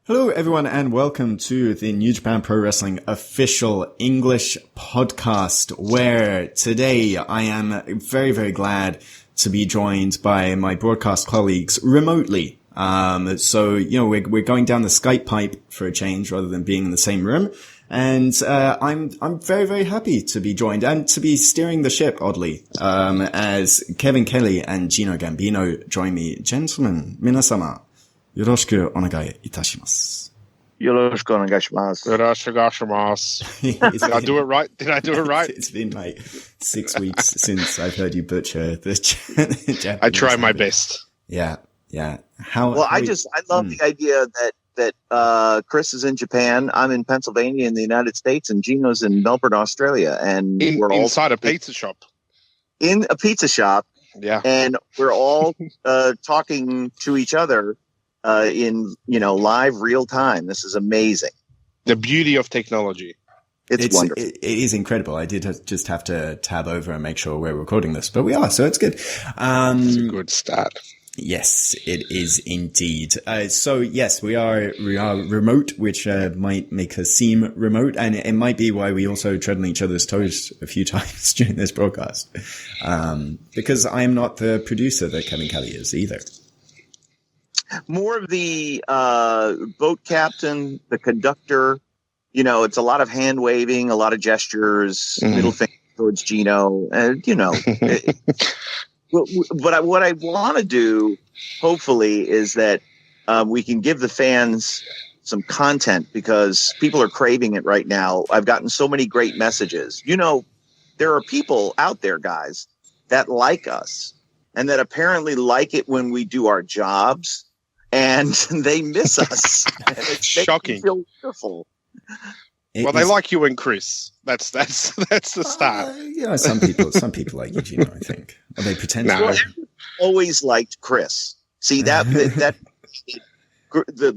Hello, everyone, and welcome to the New Japan Pro Wrestling Official English Podcast, where today I am very, very glad to be joined by my broadcast colleagues remotely. We're going down the Skype pipe for a change rather than being in the same room. And I'm very, very happy to be joined and to be steering the ship, oddly, as Kelly and Gino Gambino join me. Gentlemen, minasama. よろしくお願いいたします。よろしくお願いします。よろしくお願いします。Did I do it right? It's been like 6 weeks since I've heard you butcher the Japanese. I try my best. Yeah. I love the idea that Chris is in Japan, I'm in Pennsylvania in the United States, and Gino's in Melbourne, Australia, and we're all inside a pizza shop. In a pizza shop. Yeah. And we're all talking to each other in live real time. This is amazing. The beauty of technology. It's wonderful. It is incredible. I did just have to tab over and make sure we're recording this, but we are, so it's good. It's a good start. Yes, it is indeed. So yes, we are remote, which might make us seem remote, and it might be why we also tread on each other's toes a few times during this broadcast. Because I am not the producer that Kevin Kelly is either. More of the boat captain, the conductor. It's a lot of hand waving, a lot of gestures, middle finger towards Gino, and But what I want to do, hopefully, is that we can give the fans some content because people are craving it right now. I've gotten so many great messages. There are people out there, guys, that like us and that apparently like it when we do our jobs. And they miss us. It's shocking. Feel wonderful. They like you and Chris. That's the start. Some people like you, Gino, I think. Or they pretend to. Well, always liked Chris. See the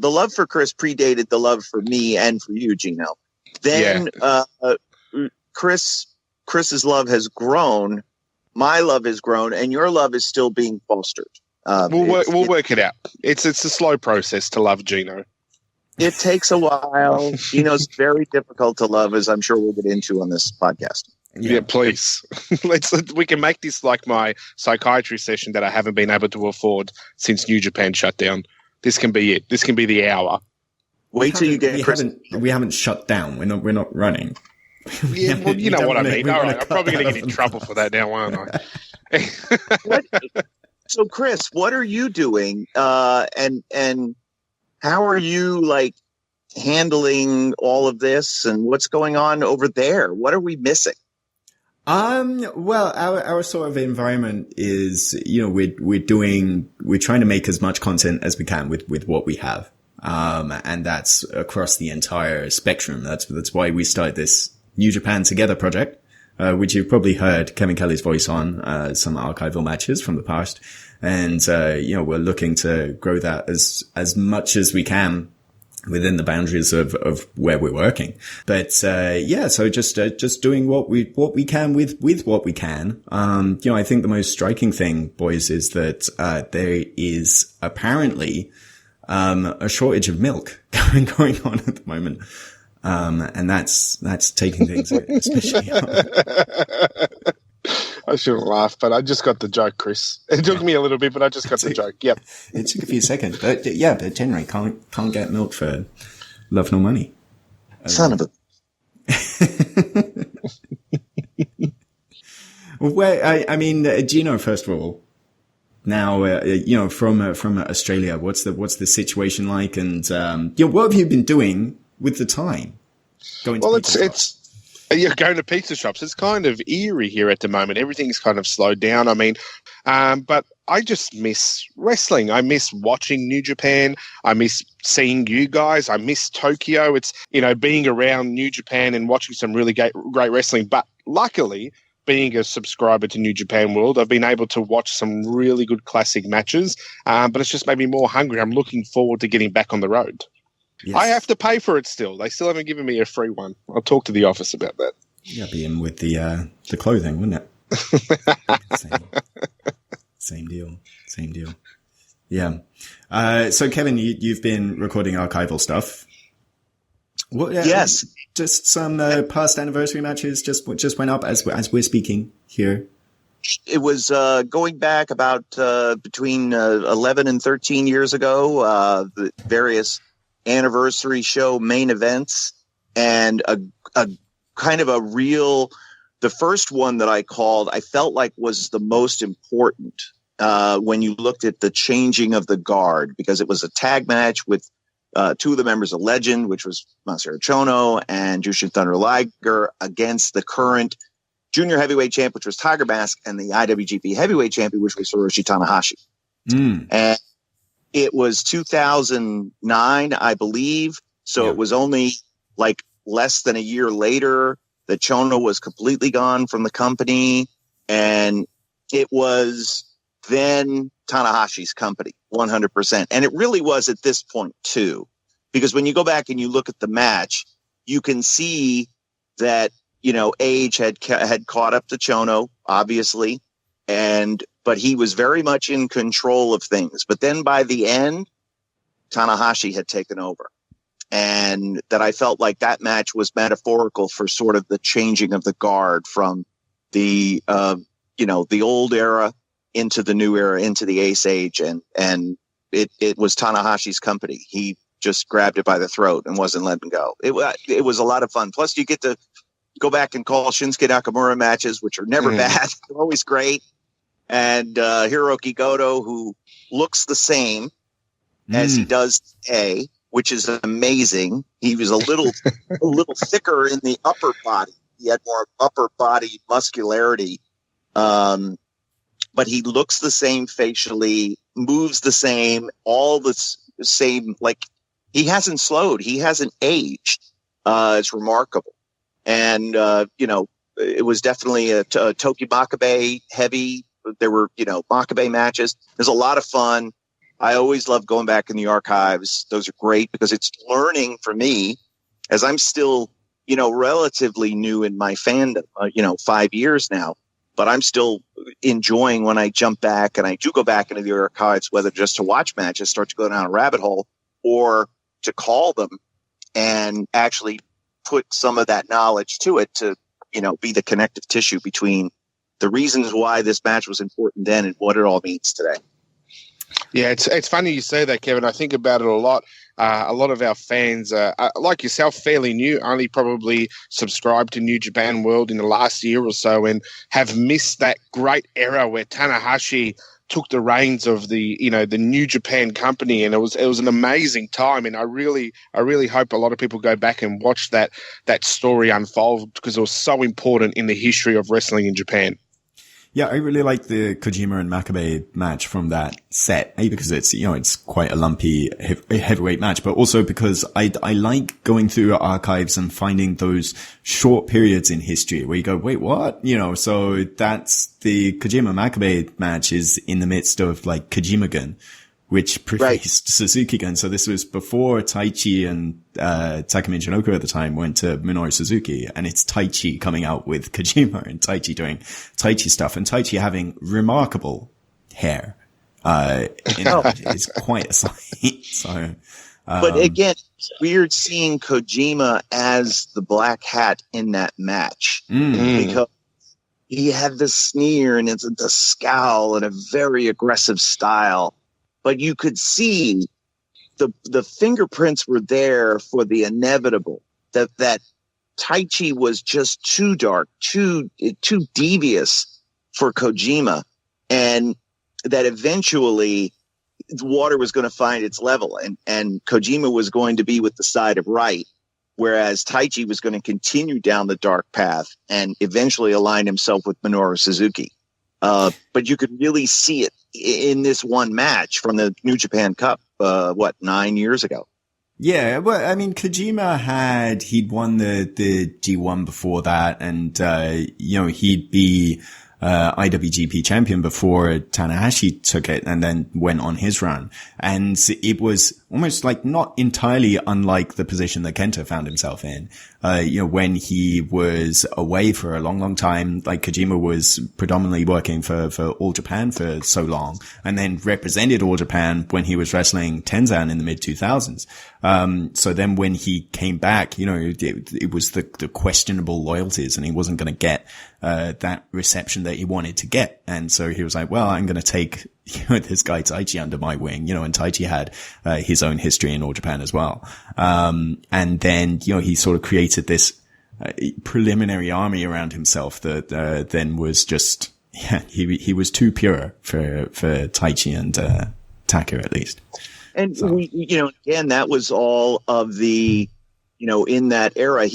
love for Chris predated the love for me and for you, Gino. Then Chris's love has grown. My love has grown, and your love is still being fostered. We'll work it out. It's a slow process to love Gino. It takes a while. Gino's very difficult to love, as I'm sure we'll get into on this podcast. Yeah, please. We can make this like my psychiatry session that I haven't been able to afford since New Japan shut down. This can be it. This can be the hour. Wait till you get Chris. We haven't shut down. We're not running. Yeah, well, you know what I mean. All right, I'm probably going to get in trouble for that now, aren't I? So, Chris, what are you doing? And how are you handling all of this? And what's going on over there? What are we missing? Well, our sort of environment is, we're trying to make as much content as we can with what we have. And that's across the entire spectrum. That's why we started this New Japan Together project. Which you've probably heard Kevin Kelly's voice on, some archival matches from the past. And, we're looking to grow that as much as we can within the boundaries of where we're working. But, so just doing what we can with what we can. I think the most striking thing, boys, is that, there is apparently, a shortage of milk going on at the moment. And that's taking things especially I shouldn't laugh, but I just got the joke, Chris. It took me a little bit, but I just got the joke. Yep. It took a few seconds, but but generally can't get milk for love nor money. Son of a. Well, Gino, first of all, now, from Australia, what's the situation like? And, what have you been doing with the time? You're going to pizza shops. It's kind of eerie here at the moment. Everything's kind of slowed down. But I just miss wrestling. I miss watching New Japan. I miss seeing you guys. I miss Tokyo. It's, being around New Japan and watching some really great wrestling. But luckily, being a subscriber to New Japan World, I've been able to watch some really good classic matches. But it's just made me more hungry. I'm looking forward to getting back on the road. Yes. I have to pay for it still. They still haven't given me a free one. I'll talk to the office about that. Yeah, be in with the clothing, wouldn't it? Same deal. Yeah. So Kevin, you've been recording archival stuff. What, Yes. Just some past anniversary matches just went up as we're speaking here. It was going back about between 11 and 13 years ago, the various anniversary show main events, and a kind of a real, the first one that I called, I felt like was the most important when you looked at the changing of the guard, because it was a tag match with two of the members of Legend, which was Masaru Chono and Jushin Thunder Liger, against the current junior heavyweight champ, which was Tiger Mask, and the IWGP heavyweight champion, which was Hiroshi Tanahashi. And it was 2009, I believe. So it was only like less than a year later that Chono was completely gone from the company. And it was then Tanahashi's company, 100%. And it really was at this point too, because when you go back and you look at the match, you can see that, you know, age had caught up to Chono, obviously, but he was very much in control of things. But then by the end, Tanahashi had taken over, and that I felt like that match was metaphorical for sort of the changing of the guard from the the old era into the new era, into the Ace Age, and it was Tanahashi's company. He just grabbed it by the throat and wasn't letting go. It was a lot of fun. Plus, you get to go back and call Shinsuke Nakamura matches, which are never bad. They're always great. And Hiroki Goto, who looks the same as he does today, which is amazing. He was a little thicker in the upper body. He had more upper body muscularity. But he looks the same facially, moves the same, all the same. Like, he hasn't slowed. He hasn't aged. It's remarkable. And, it was definitely a Toki Makabe heavy. There were, Makabe matches. There's a lot of fun. I always love going back in the archives. Those are great because it's learning for me, as I'm still, relatively new in my fandom, 5 years now. But I'm still enjoying when I jump back, and I do go back into the archives, whether just to watch matches, start to go down a rabbit hole, or to call them and actually put some of that knowledge to it to, be the connective tissue between the reasons why this match was important then and what it all means today. Yeah, it's funny you say that, Kevin. I think about it a lot. A lot of our fans, like yourself, fairly new, only probably subscribed to New Japan World in the last year or so, and have missed that great era where Tanahashi took the reins of the New Japan company, and it was an amazing time. And I really hope a lot of people go back and watch that story unfold, because it was so important in the history of wrestling in Japan. Yeah, I really like the Kojima and Makabe match from that set, because it's quite a lumpy heavyweight match, but also because I like going through archives and finding those short periods in history where you go, wait, what? So that's the Kojima Makabe match is in the midst of like Kojima-gun, which prefaced Suzuki-gun. So this was before Taichi and Takumi Chinoku at the time went to Minoru Suzuki, and it's Taichi coming out with Kojima and Taichi doing Taichi stuff, and Taichi having remarkable hair. It's quite a sight. So, but again, it's weird seeing Kojima as the black hat in that match because he had the sneer and the scowl and a very aggressive style. But you could see the fingerprints were there for the inevitable, that Taichi was just too dark, too devious for Kojima, and that eventually the water was going to find its level, and Kojima was going to be with the side of right, whereas Taichi was going to continue down the dark path and eventually align himself with Minoru Suzuki. But you could really see it in this one match from the New Japan Cup, 9 years ago. Yeah, well, I mean, Kojima he'd won the G1 before that, and, he'd be, IWGP champion before Tanahashi took it and then went on his run. And it was almost like not entirely unlike the position that Kenta found himself in. When he was away for a long, long time, like Kojima was predominantly working for All Japan for so long, and then represented All Japan when he was wrestling Tenzan in the mid 2000s. So then when he came back, it was the questionable loyalties, and he wasn't going to get that reception that he wanted to get. And so he was like, well, I'm going to take this guy Taichi under my wing, and Taichi had his own history in All Japan as well. And then, he sort of created this preliminary army around himself that then was just, he was too pure for Taichi and Taka, at least. And again, that was all of the, in that era,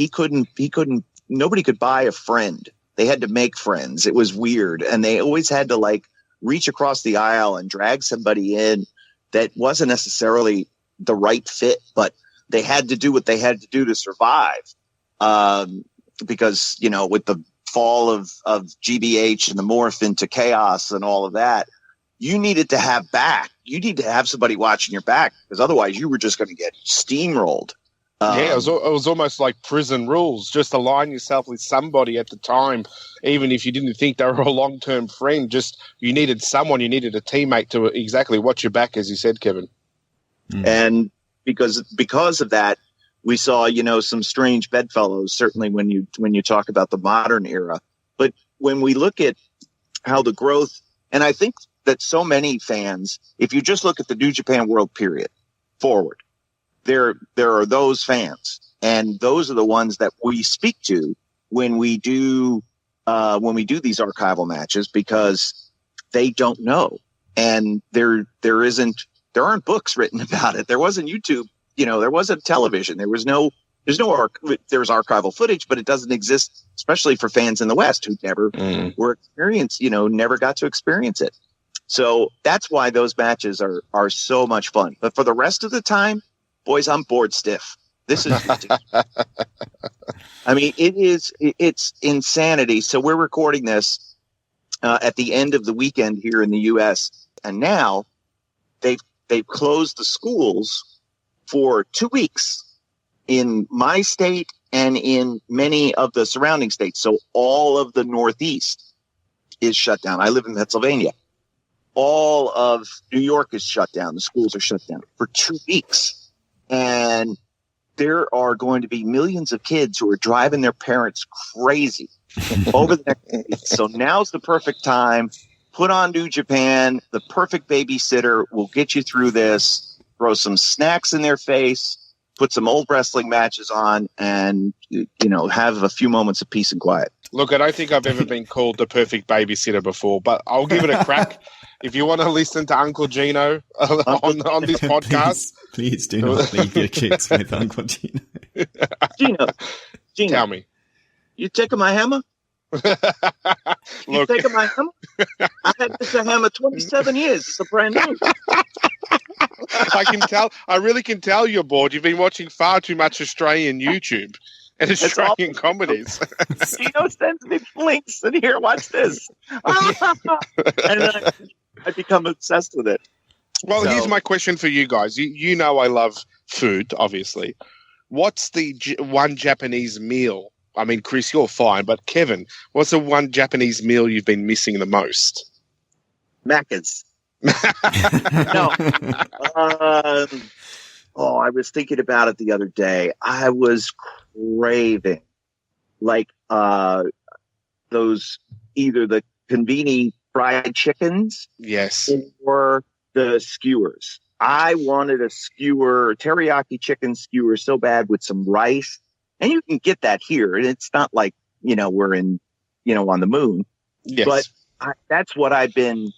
nobody could buy a friend. They had to make friends. It was weird. And they always had to like reach across the aisle and drag somebody in that wasn't necessarily the right fit, but they had to do what they had to do to survive. Because, with the fall of GBH and the morph into chaos and all of that, you needed to have somebody watching your back, because otherwise you were just going to get steamrolled. It was almost like prison rules. Just align yourself with somebody at the time, even if you didn't think they were a long-term friend. Just you needed someone, you needed a teammate to exactly watch your back, as you said, Kevin. Mm. And because of that, we saw some strange bedfellows. Certainly when you talk about the modern era, but when we look at how the growth, and I think that so many fans, if you just look at the New Japan World period forward, there are those fans, and those are the ones that we speak to when we do these archival matches, because they don't know, and there aren't books written about it. There wasn't YouTube, there wasn't television. There's archival footage, but it doesn't exist, especially for fans in the West who never were experienced, never got to experience it. So that's why those matches are so much fun. But for the rest of the time, boys, I'm bored stiff. This is I mean, it's insanity. So we're recording this at the end of the weekend here in the US, and now they've closed the schools for 2 weeks in my state and in many of the surrounding states. So all of the Northeast is shut down. I live in Pennsylvania. All of New York is shut down. The schools are shut down for 2 weeks. And there are going to be millions of kids who are driving their parents crazy over the next week. So now's the perfect time. Put on New Japan. The perfect babysitter will get you through this. Throw some snacks in their face. Put some old wrestling matches on, and have a few moments of peace and quiet. Look, I don't think I've ever been called the perfect babysitter before, but I'll give it a crack. If you want to listen to Uncle Gino on this podcast, please do not leave your kids with Uncle Gino. Gino, tell me, you taking my hammer? You taking my hammer? I had this hammer 27 years. It's a brand new. I can tell. I really can tell you're bored. You've been watching far too much Australian YouTube and Australian comedies. Gino sends me links, and here, watch this. And then I become obsessed with it. Well, here's my question for you guys. You know I love food, obviously. What's the one Japanese meal? I mean, Chris, you're fine, but Kevin, what's the one Japanese meal you've been missing the most? Macca's. No. I was thinking about it the other day. I was craving those, either the conveni fried chickens, yes, or the skewers. I wanted a skewer, teriyaki chicken skewer, so bad, with some rice, and you can get that here. And it's not like we're in on the moon. Yes, but that's what I've been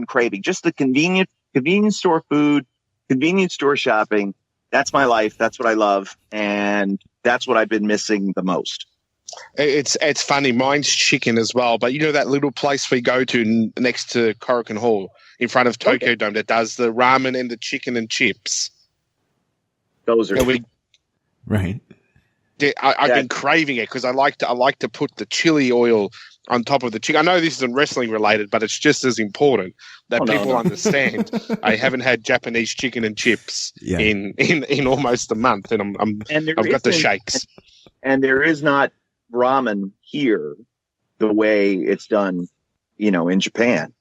craving. Just the convenience store food, convenience store shopping. That's my life. That's what I love, and that's what I've been missing the most. It's funny. Mine's chicken as well. But that little place we go to next to Korakuen Hall in front of Tokyo Dome that does the ramen and the chicken and chips. Those are right. I've been craving it because I like to put the chili oil on top of the chicken. I know this isn't wrestling related, but it's just as important that people understand. I haven't had Japanese chicken and chips in almost a month, and I've got the shakes. And there is not ramen here the way it's done, in Japan.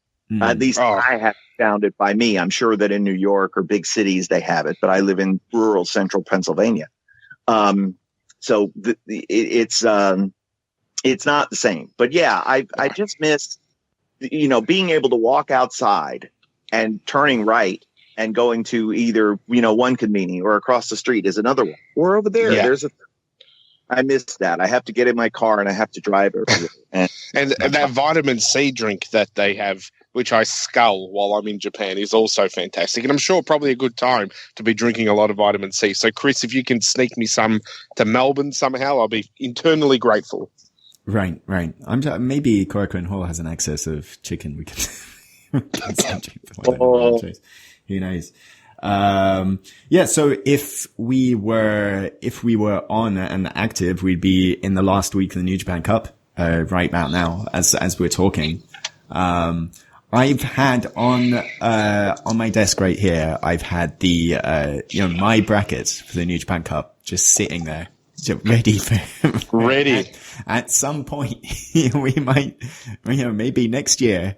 At least I have found it by me. I'm sure that in New York or big cities they have it, but I live in rural central Pennsylvania. So it's not the same. But yeah, I just miss, being able to walk outside and turning right and going to either, one convenience or across the street is another one. Or over there, I miss that. I have to get in my car and I have to drive everywhere. And that vitamin C drink that they have, which I scull while I'm in Japan, is also fantastic. And I'm sure probably a good time to be drinking a lot of vitamin C. So, Chris, if you can sneak me some to Melbourne somehow, I'll be internally grateful. Right. Maybe Korakuen Hall has an excess of chicken. We can who knows? So if we were on and active, we'd be in the last week of the New Japan Cup, right about now, as we're talking. I've had on my desk right here, I've had the, my brackets for the New Japan Cup just sitting there, just ready ready. At some point, we might, maybe next year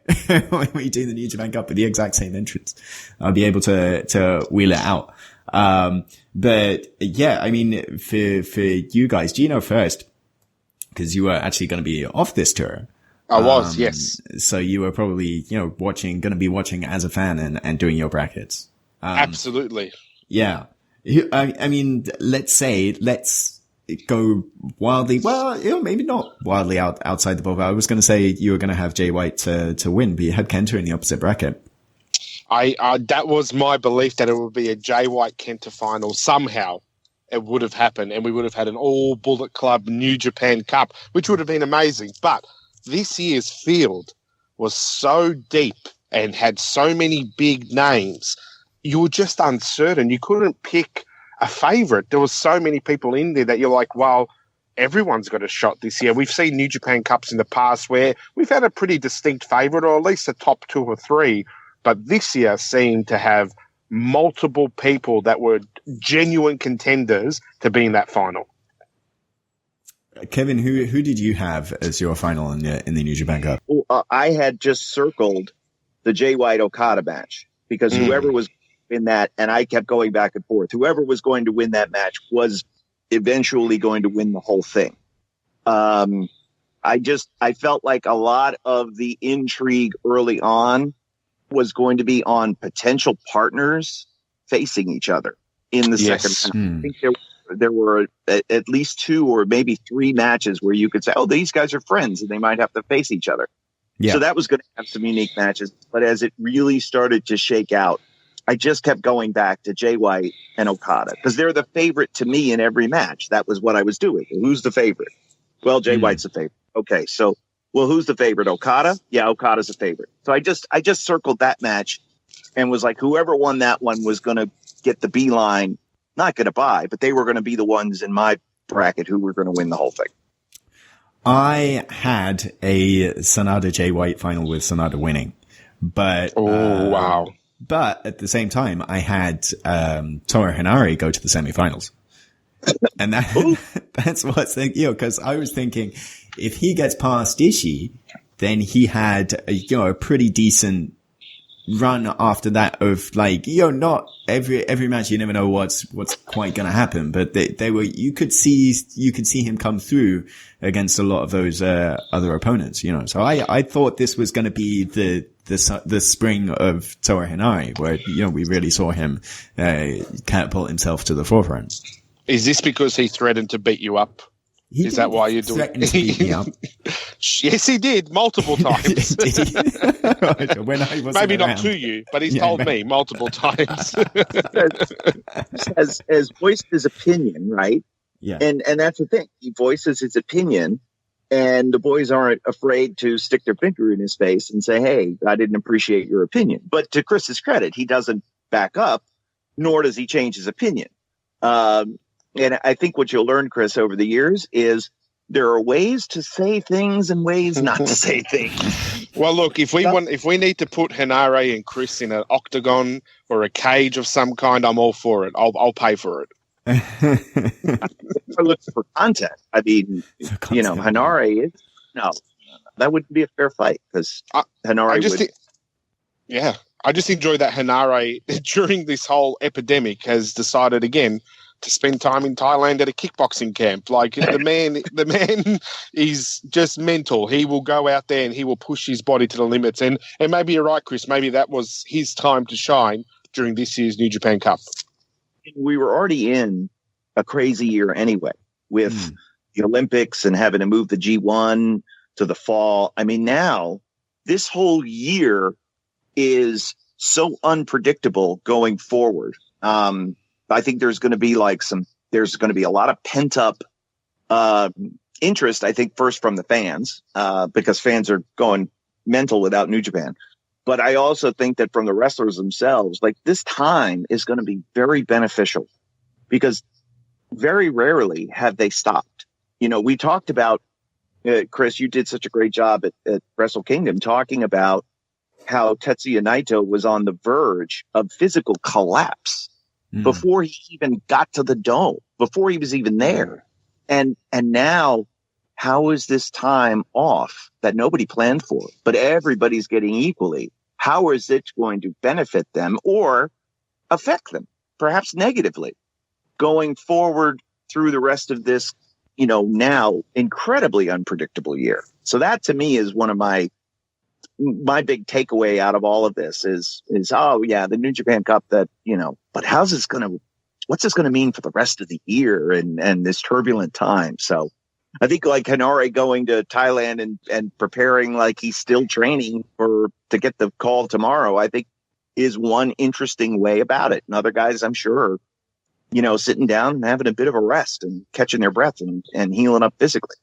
when we do the New Japan Cup with the exact same entrance, I'll be able to wheel it out. But yeah, I mean, for you guys, Gino first, because you were actually going to be off this tour. I was, yes. So you were probably, going to be watching as a fan and doing your brackets. Absolutely. Yeah. I mean, let's go wildly. Well, maybe not wildly outside the bubble. I was going to say you were going to have Jay White to win, but you had Kenta in the opposite bracket. That was my belief that it would be a Jay White Kenta final somehow. It would have happened, and we would have had an all Bullet Club New Japan Cup, which would have been amazing. But this year's field was so deep and had so many big names. You were just uncertain. You couldn't pick a favorite. There was so many people in there that you're like, well, everyone's got a shot this year. We've seen New Japan Cups in the past where we've had a pretty distinct favorite, or at least a top 2 or 3. But this year seemed to have multiple people that were genuine contenders to be in that final. Kevin, who did you have as your final in the New Japan Cup? I had just circled the Jay White Okada match because whoever was in that, and I kept going back and forth, whoever was going to win that match was eventually going to win the whole thing. I felt like a lot of the intrigue early on was going to be on potential partners facing each other in the second round. I think there were at least 2 or maybe 3 matches where you could say, oh, these guys are friends and they might have to face each other. Yeah. So that was going to have some unique matches. But as it really started to shake out, I just kept going back to Jay White and Okada because they're the favorite to me in every match. That was what I was doing. Who's the favorite? Well, Jay White's the favorite. Okay, so who's the favorite? Okada? Yeah, Okada's a favorite. So I just circled that match and was like, whoever won that one was going to get the beeline. Not going to buy, but they were going to be the ones in my bracket who were going to win the whole thing. I had a Sanada Jay White final with Sanada winning, but wow! But at the same time, I had Toru Hinari go to the semifinals, and that's what's because I was thinking if he gets past Ishii, then he had a pretty decent run after that of not every match. You never know what's quite going to happen, but they were, you could see him come through against a lot of those, other opponents, So I thought this was going to be the spring of Toru Hinari where, we really saw him, catapult himself to the forefront. Is this because he threatened to beat you up? Is that why you're doing it? Yes, he did multiple times. When I wasn't Maybe around. Not to you, but he's told me multiple times. has voiced his opinion, right? Yeah. And that's the thing. He voices his opinion, and the boys aren't afraid to stick their finger in his face and say, hey, I didn't appreciate your opinion. But to Chris's credit, he doesn't back up, nor does he change his opinion. And I think what you'll learn, Chris, over the years is there are ways to say things and ways not to say things. Well, look, if we need to put Henare and Chris in an octagon or a cage of some kind, I'm all for it. I'll pay for it. I look for content. I mean, Henare is that wouldn't be a fair fight because Henare would. I just enjoy that Henare during this whole epidemic has decided again to spend time in Thailand at a kickboxing camp. Like the man is just mental. He will go out there and he will push his body to the limits. And maybe you're right, Chris. Maybe that was his time to shine during this year's New Japan Cup. We were already in a crazy year anyway with the Olympics and having to move the G1 to the fall. I mean, now this whole year is so unpredictable going forward. I think there's going to be a lot of pent up interest. I think first from the fans, because fans are going mental without New Japan. But I also think that from the wrestlers themselves, like this time is going to be very beneficial because very rarely have they stopped. You know, we talked about, Chris, you did such a great job at Wrestle Kingdom talking about how Tetsuya Naito was on the verge of physical collapse before he even got to the dome, before he was even there. And now, how is this time off that nobody planned for, but everybody's getting equally? How is it going to benefit them or affect them, perhaps negatively, going forward through the rest of this, now incredibly unpredictable year? So that to me is one of my big takeaway out of all of this is the New Japan Cup but what's this going to mean for the rest of the year and this turbulent time? So I think like Henare going to Thailand and preparing like he's still training to get the call tomorrow, I think is one interesting way about it. And other guys, I'm sure, sitting down and having a bit of a rest and catching their breath and healing up physically.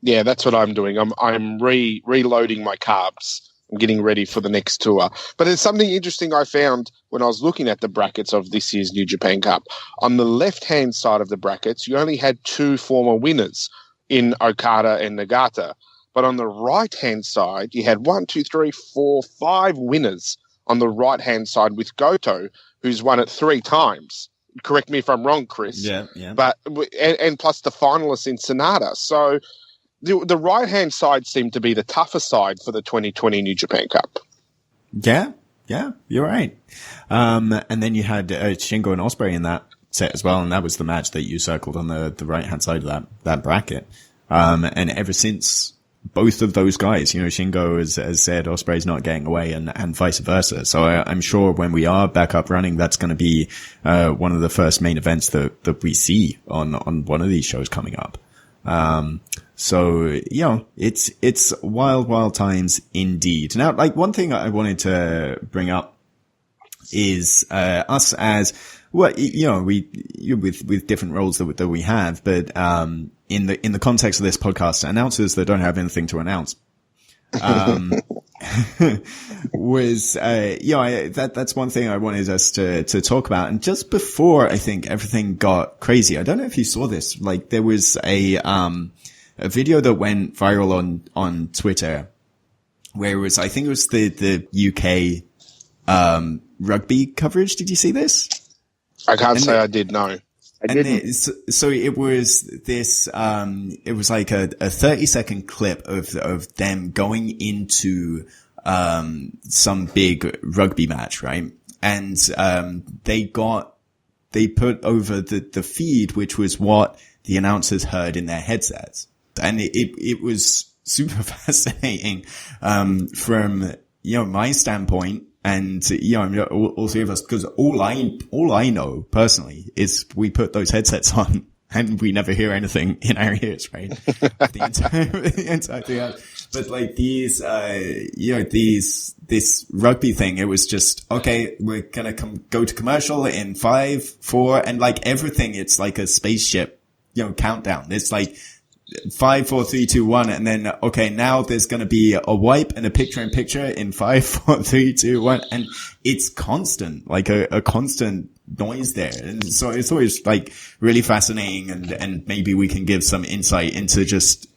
Yeah, that's what I'm doing. I'm reloading my carbs. I'm getting ready for the next tour. But there's something interesting I found when I was looking at the brackets of this year's New Japan Cup. On the left-hand side of the brackets, you only had 2 former winners in Okada and Nagata. But on the right-hand side, you had 5 winners on the right-hand side with Goto, who's won it 3 times. Correct me if I'm wrong, Chris. Yeah. But and plus the finalists in Sonata. So the right-hand side seemed to be the tougher side for the 2020 New Japan Cup. Yeah, you're right. And then you had Shingo and Ospreay in that set as well, and that was the match that you circled on the right-hand side of that bracket. And ever since, both of those guys, Shingo has said Ospreay's not getting away and vice versa. So I'm sure when we are back up running, that's going to be one of the first main events that we see on one of these shows coming up. So, it's wild times indeed. Now, like one thing I wanted to bring up is, us as, well, we, with different roles that we have, but, in the context of this podcast, announcers that don't have anything to announce, was, that's one thing I wanted us to talk about. And just before I think everything got crazy, I don't know if you saw this, like there was a video that went viral on Twitter where it was, I think it was the UK, rugby coverage. Did you see this? I can't say I did, no. So it was this, it was like a 30-second clip of them going into, some big rugby match, right? And, they put over the feed, which was what the announcers heard in their headsets. And it was super fascinating, from, my standpoint. And, all 3 of us, because all I know personally is we put those headsets on and we never hear anything in our ears, right? the entire thing. But like this rugby thing, it was just, okay, we're going to go to commercial in 5, 4, and like everything, it's like a spaceship, countdown. It's like 5, 4, 3, 2, 1, and then okay, now there's going to be a wipe and a picture-in-picture in 5, 4, 3, 2, 1, and it's constant, like a constant noise there. And so it's always like really fascinating, and maybe we can give some insight into just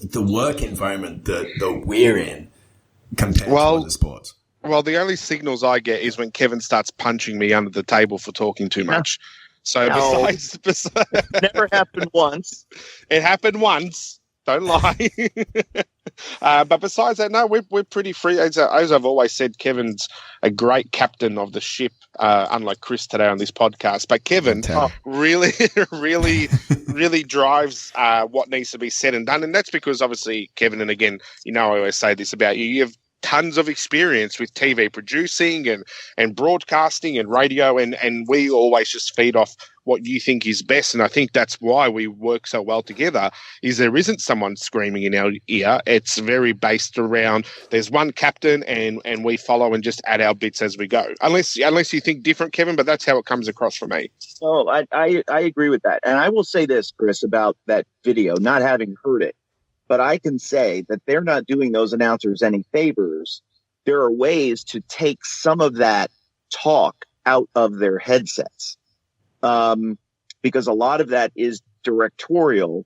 the work environment that we're in compared to other sports. Well, the only signals I get is when Kevin starts punching me under the table for talking too much. So besides never happened once. It happened once. Don't lie. But besides that, no, we're pretty free. As I've always said, Kevin's a great captain of the ship, unlike Chris today on this podcast. But Kevin really, really, really drives what needs to be said and done. And that's because, obviously, Kevin, and again, I always say this about you, you have tons of experience with TV producing and broadcasting and radio, and we always just feed off what you think is best. And I think that's why we work so well together, is there isn't someone screaming in our ear. It's very based around there's one captain and we follow and just add our bits as we go. Unless you think different, Kevin, but that's how it comes across for me. Oh, I agree with that. And I will say this, Chris, about that video, not having heard it, but I can say that they're not doing those announcers any favors. There are ways to take some of that talk out of their headsets. Because a lot of that is directorial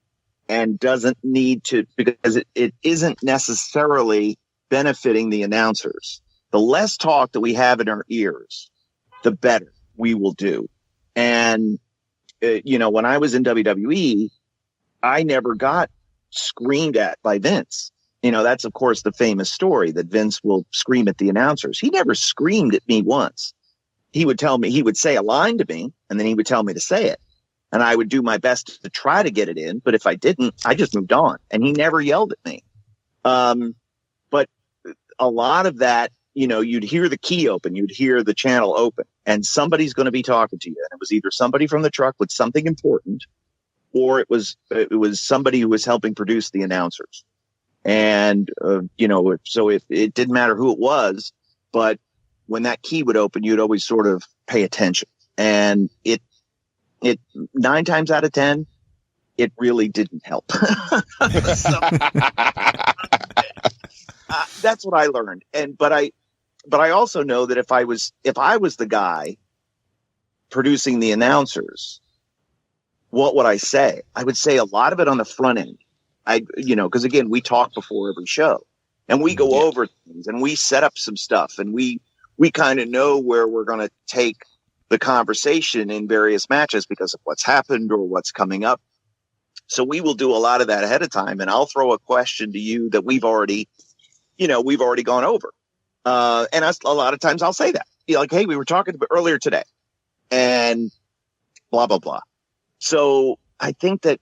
and doesn't need to, because it isn't necessarily benefiting the announcers. The less talk that we have in our ears, the better we will do. And, when I was in WWE, I never got screamed at by Vince. That's, of course, the famous story that Vince will scream at the announcers. He never screamed at me once. He would tell me, he would say a line to me, and then he would tell me to say it. And I would do my best to try to get it in. But if I didn't, I just moved on. And he never yelled at me. But a lot of that, you'd hear the key open, you'd hear the channel open, and somebody's going to be talking to you. And it was either somebody from the truck with something important, or it was somebody who was helping produce the announcers. And, so it didn't matter who it was, but when that key would open, you'd always sort of pay attention. And it 9 times out of 10, it really didn't help. That's what I learned. But I also know that if I was the guy producing the announcers, what would I say? I would say a lot of it on the front end. Because again, we talk before every show, and we go over things, and we set up some stuff, and we kind of know where we're going to take the conversation in various matches because of what's happened or what's coming up. So we will do a lot of that ahead of time, and I'll throw a question to you that we've already gone over. And a lot of times I'll say that, like, hey, we were talking earlier today, and blah, blah, blah. So I think that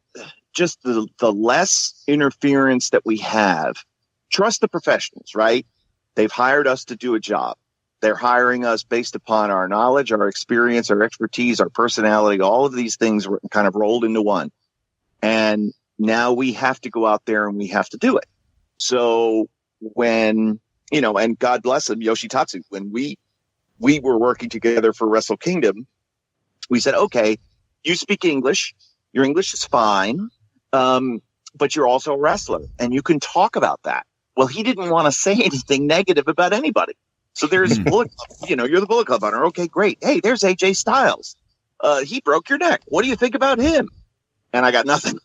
just the less interference that we have, trust the professionals, right? They've hired us to do a job. They're hiring us based upon our knowledge, our experience, our expertise, our personality. All of these things were kind of rolled into one. And now we have to go out there and we have to do it. So when, and God bless him, Yoshitatsu, when we were working together for Wrestle Kingdom, we said, okay, you speak English. Your English is fine. But you're also a wrestler and you can talk about that. Well, he didn't want to say anything negative about anybody. So there's Bullet Club, you're the Bullet Club owner. Okay, great. Hey, there's AJ Styles. He broke your neck. What do you think about him? And I got nothing.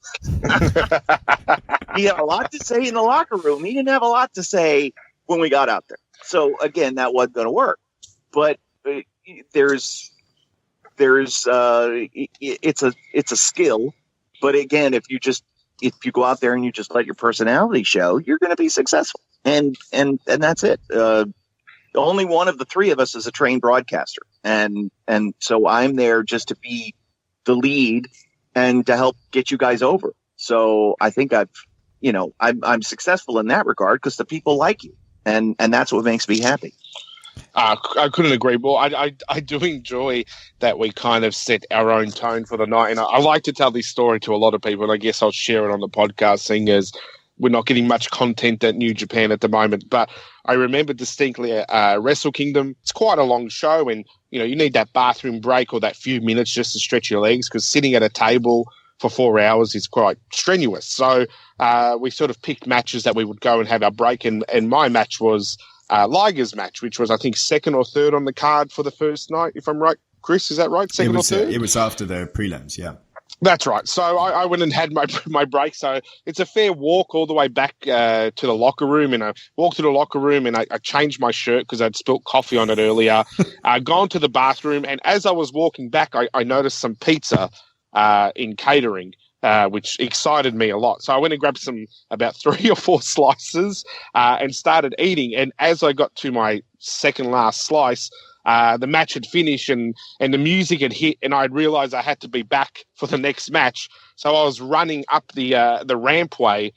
He had a lot to say in the locker room. He didn't have a lot to say when we got out there. So again, that wasn't going to work. But it's a skill. But again, if you go out there and you just let your personality show, you're going to be successful. And that's it. Only one of the three of us is a trained broadcaster. And so I'm there just to be the lead and to help get you guys over. So I think I'm successful in that regard because the people like you. And that's what makes me happy. I couldn't agree more. I do enjoy that we kind of set our own tone for the night. And I like to tell this story to a lot of people, and I guess I'll share it on the podcast, seeing as we're not getting much content at New Japan at the moment. But I remember distinctly Wrestle Kingdom. It's quite a long show, and you need that bathroom break or that few minutes just to stretch your legs, because sitting at a table for 4 hours is quite strenuous. So we sort of picked matches that we would go and have our break, and my match was Liger's match, which was, I think, second or third on the card for the first night, if I'm right, Chris, is that right? Second or third? It was after the prelims, yeah. That's right. So I went and had my break. So it's a fair walk all the way back to the locker room. And I walked to the locker room and I changed my shirt because I'd spilt coffee on it earlier. Gone to the bathroom. And as I was walking back, I noticed some pizza in catering, which excited me a lot. So I went and grabbed about 3 or 4 slices and started eating. And as I got to my second last slice, the match had finished and the music had hit, and I'd realized I had to be back for the next match. So I was running up the rampway,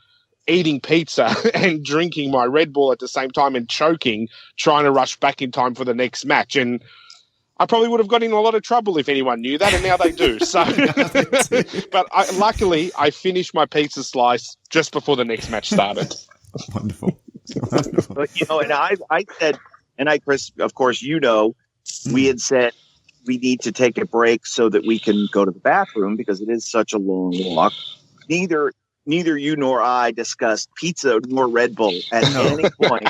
eating pizza and drinking my Red Bull at the same time and choking, trying to rush back in time for the next match. And I probably would have got in a lot of trouble if anyone knew that, and now they do. So, but luckily, I finished my pizza slice just before the next match started. Wonderful. But, and I said, and Chris, of course, we had said we need to take a break so that we can go to the bathroom because it is such a long walk. Neither you nor I discussed pizza nor Red Bull at any point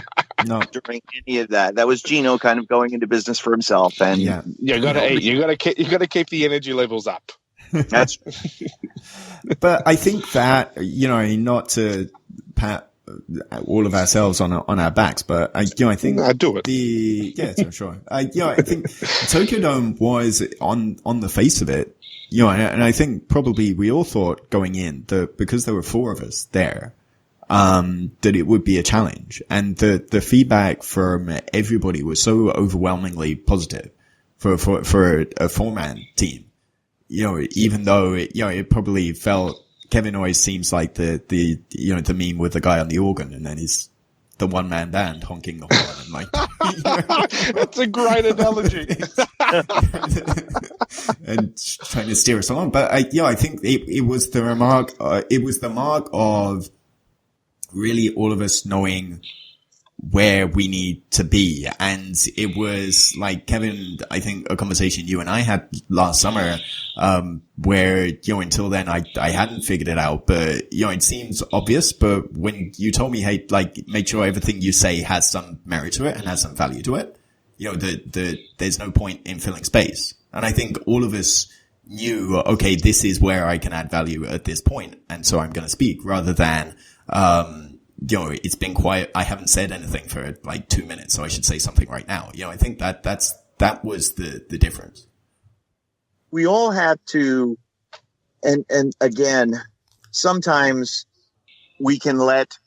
during any of that. That was Gino kind of going into business for himself. And you got to eat. You got to keep the energy levels up. That's. But I think that not to pat all of ourselves on our backs, but I think I do it. Sure. I think Tokyo Dome was on the face of it, and I think probably we all thought going in that because there were 4 of us there, that it would be a challenge, and the feedback from everybody was so overwhelmingly positive for a 4-man team. Even though it probably felt. Kevin always seems like the meme with the guy on the organ, and then he's the one-man band honking the horn. And that's a great analogy. And trying to steer us along. But I think it was the remark. It was the mark of really all of us knowing where we need to be. And it was like, Kevin, I think a conversation you and I had last summer, where, until then I hadn't figured it out, but, it seems obvious, but when you told me, hey, make sure everything you say has some merit to it and has some value to it, there's no point in filling space. And I think all of us knew, okay, this is where I can add value at this point. And so I'm going to speak rather than, it's been quiet. I haven't said anything for 2 minutes, so I should say something right now. I think that was the difference. We all have to, and again, sometimes we can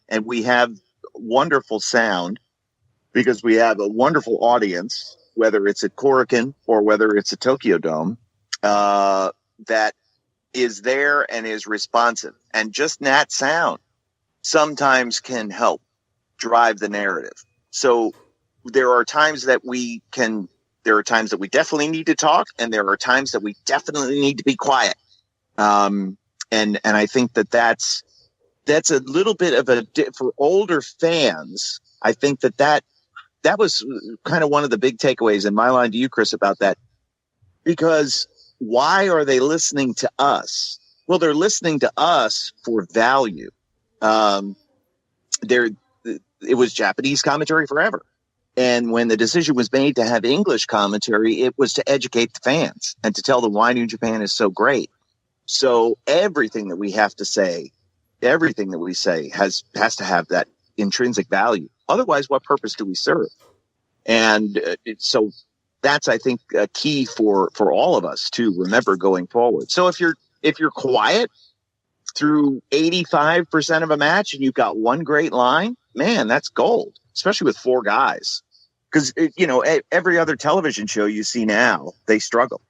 and we have wonderful sound because we have a wonderful audience, whether it's at Korakuen or whether it's at Tokyo Dome, that is there and is responsive, and just that sound sometimes can help drive the narrative. So there are times that we definitely need to talk, and there are times that we definitely need to be quiet. And I think that's a little bit of for older fans. I think that was kind of one of the big takeaways in my line to you, Chris, about that, because why are they listening to us? Well, they're listening to us for value. It was Japanese commentary forever. And when the decision was made to have English commentary, it was to educate the fans and to tell them why New Japan is so great. So everything that we have to say, everything that we say has to have that intrinsic value. Otherwise, what purpose do we serve? And so that's, I think, a key for all of us to remember going forward. So if you're quiet through 85% of a match and you've got one great line, man, that's gold, especially with 4 guys. Because, every other television show you see now, they struggle.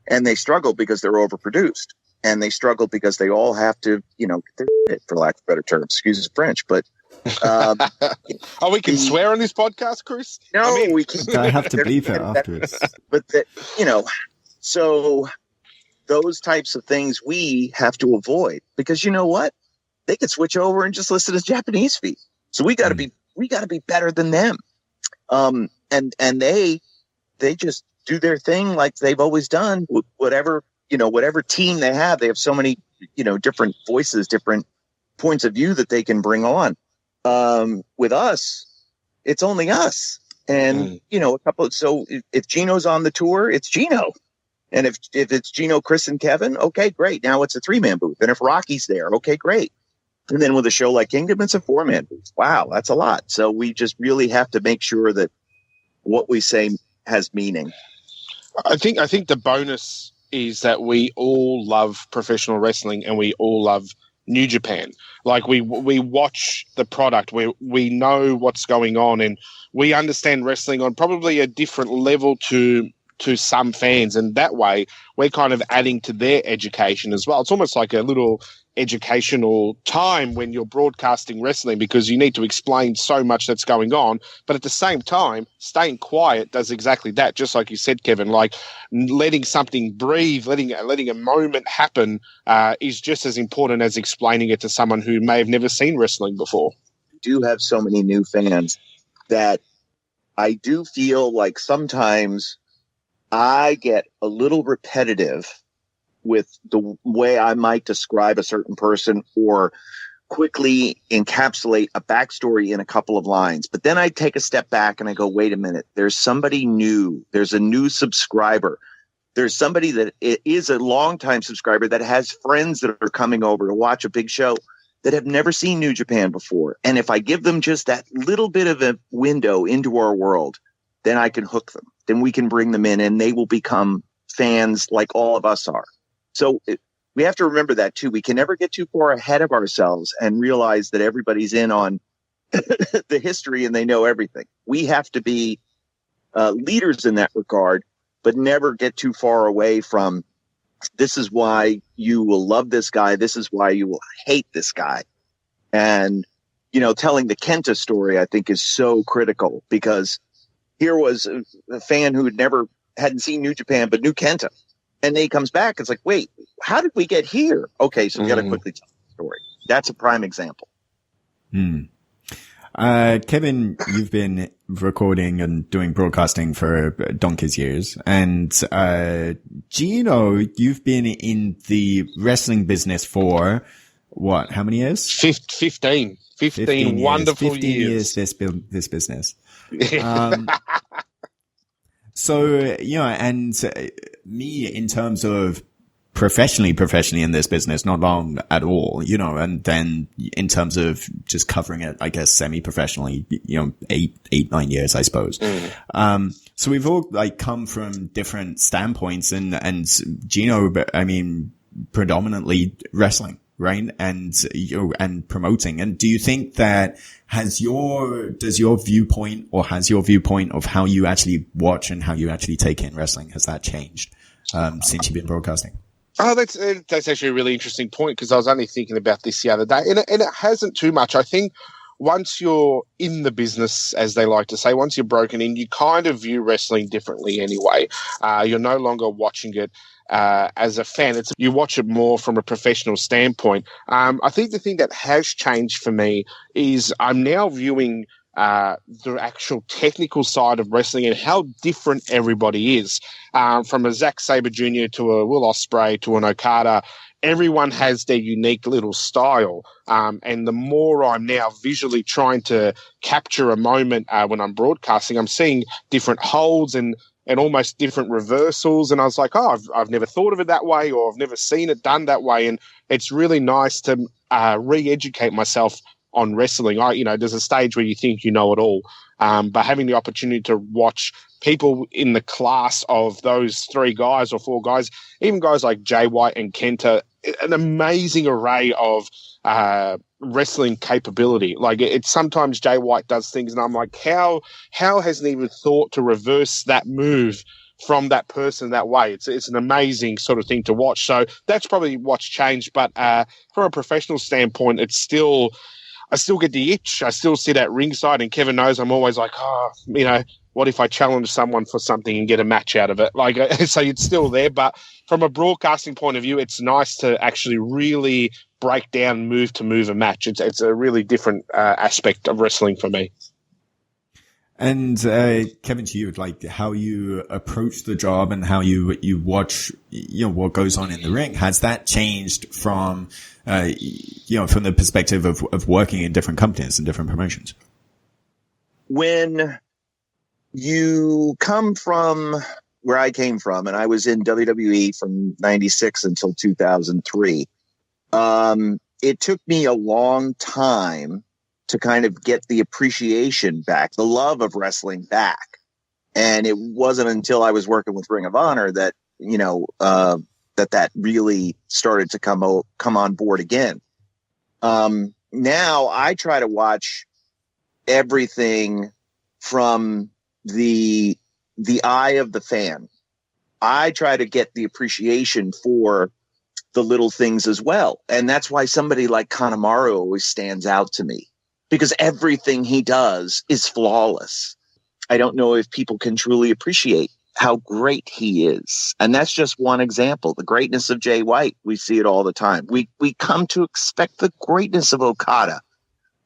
And they struggle because they're overproduced. And they struggle because they all have to, for lack of a better term, excuse the French, but... we can swear on this podcast, Chris? No, we can't. I have to bleep it afterwards. But, so those types of things we have to avoid. Because you know what? They could switch over and just listen to Japanese feed. So we got to be better than them. And they just do their thing like they've always done. Whatever team they have so many, different voices, different points of view that they can bring on. With us, it's only us. And, a couple. So if Gino's on the tour, it's Gino. And if it's Gino, Chris, and Kevin, okay, great. Now it's a 3-man booth. And if Rocky's there, okay, great. And then with a show like Kingdom, it's a 4-man booth. Wow, that's a lot. So we just really have to make sure that what we say has meaning. I think the bonus is that we all love professional wrestling and we all love New Japan. Like we watch the product, we know what's going on, and we understand wrestling on probably a different level to some fans, and that way we're kind of adding to their education as well. It's almost like a little educational time when you're broadcasting wrestling, because you need to explain so much that's going on, but at the same time staying quiet does exactly that, just like you said, Kevin. Like letting something breathe, letting a moment happen is just as important as explaining it to someone who may have never seen wrestling before. I do have so many new fans that I do feel like sometimes I get a little repetitive with the way I might describe a certain person or quickly encapsulate a backstory in a couple of lines. But then I take a step back and I go, wait a minute, there's somebody new. There's a new subscriber. There's somebody that is a longtime subscriber that has friends that are coming over to watch a big show that have never seen New Japan before. And if I give them just that little bit of a window into our world, then I can hook them. Then we can bring them in and they will become fans like all of us are. So we have to remember that too. We can never get too far ahead of ourselves and realize that everybody's in on the history and they know everything. We have to be leaders in that regard, but never get too far away from, this is why you will love this guy. This is why you will hate this guy. And, telling the Kenta story, I think, is so critical, because here was a fan who hadn't seen New Japan, but knew Kenta. And then he comes back. It's like, wait, how did we get here? Okay, so we got to quickly tell the story. That's a prime example. Kevin, you've been recording and doing broadcasting for donkey's years. And Gino, you've been in the wrestling business for what? How many years? 15 wonderful 15 years this business. So, and me, in terms of professionally in this business, not long at all, and then in terms of just covering it, I guess, semi-professionally, 9 years, I suppose. So we've all come from different standpoints, and Gino, I mean, predominantly wrestling, right? And promoting. And do you think that has your viewpoint of how you actually watch and how you actually take in wrestling, has that changed, since you've been broadcasting? Oh, that's actually a really interesting point, because I was only thinking about this the other day, and it hasn't too much. I think once you're in the business, as they like to say, once you're broken in, you kind of view wrestling differently anyway. You're no longer watching it as a fan. You watch it more from a professional standpoint. I think the thing that has changed for me is I'm now viewing the actual technical side of wrestling and how different everybody is. From a Zack Sabre Jr. to a Will Ospreay to an Okada, everyone has their unique little style. And the more I'm now visually trying to capture a moment when I'm broadcasting, I'm seeing different holds and almost different reversals. And I was like, I've never thought of it that way, or I've never seen it done that way. And it's really nice to re-educate myself on wrestling. There's a stage where you think you know it all. But having the opportunity to watch people in the class of those 3 guys or 4 guys, even guys like Jay White and Kenta, an amazing array of wrestling capability. Like, it's sometimes Jay White does things and I'm like, how hasn't he even thought to reverse that move from that person that way? It's an amazing sort of thing to watch. So that's probably what's changed. But from a professional standpoint, I still get the itch. I still sit at ringside, and Kevin knows I'm always like, what if I challenge someone for something and get a match out of it? Like, so it's still there. But from a broadcasting point of view, it's nice to actually really break down move to move a match. It's a really different aspect of wrestling for me. And Kevin, to you, like how you approach the job and how you watch, what goes on in the ring, has that changed from, from the perspective of working in different companies and different promotions? When you come from where I came from, and I was in WWE from 96 until 2003. It took me a long time to kind of get the appreciation back, the love of wrestling back. And it wasn't until I was working with Ring of Honor that, that really started to come on board again. Now I try to watch everything from the eye of the fan. I try to get the appreciation for the little things as well. And that's why somebody like Kanemaru always stands out to me, because everything he does is flawless. I don't know if people can truly appreciate how great he is. And that's just one example. The greatness of Jay White, we see it all the time. We come to expect the greatness of Okada,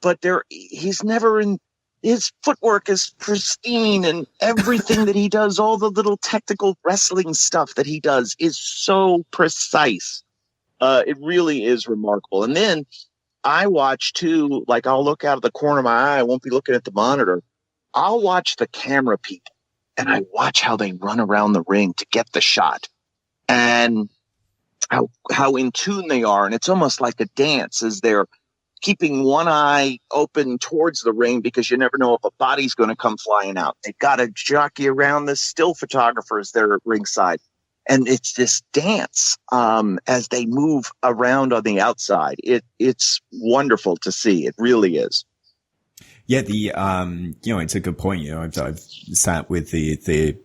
but he's never in. His footwork is pristine, and everything that he does, all the little technical wrestling stuff that he does is so precise. It really is remarkable. And then I watch too, like I'll look out of the corner of my eye. I won't be looking at the monitor. I'll watch the camera people, and I watch how they run around the ring to get the shot, and how in tune they are. And it's almost like a dance as they're keeping one eye open towards the ring, because you never know if a body's going to come flying out. They've got to jockey around the still photographers there at ringside. And it's this dance as they move around on the outside. It's wonderful to see. It really is. Yeah, it's a good point. I've sat with the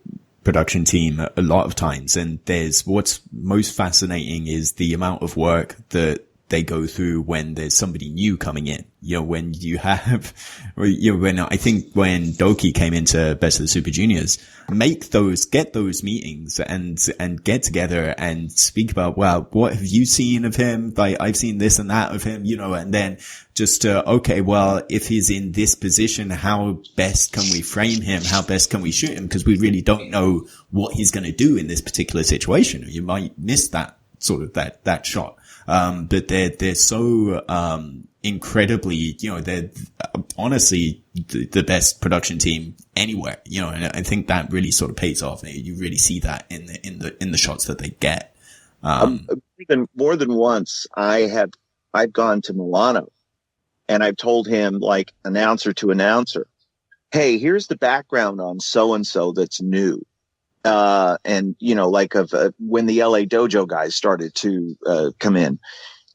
production team a lot of times, and what's most fascinating is the amount of work that they go through when there's somebody new coming in. When you have, when I think when Doki came into Best of the Super Juniors, get those meetings and get together and speak about, well, what have you seen of him? Like, I've seen this and that of him, and then just, okay, well, if he's in this position, how best can we frame him? How best can we shoot him? Because we really don't know what he's going to do in this particular situation. You might miss that sort of that shot. But they're so, incredibly, they're honestly the best production team anywhere, and I think that really sort of pays off. You really see that in the shots that they get. Even more than once, I've gone to Milano and I've told him, like, announcer to announcer, hey, here's the background on so-and-so that's new. And when the LA Dojo guys started to come in,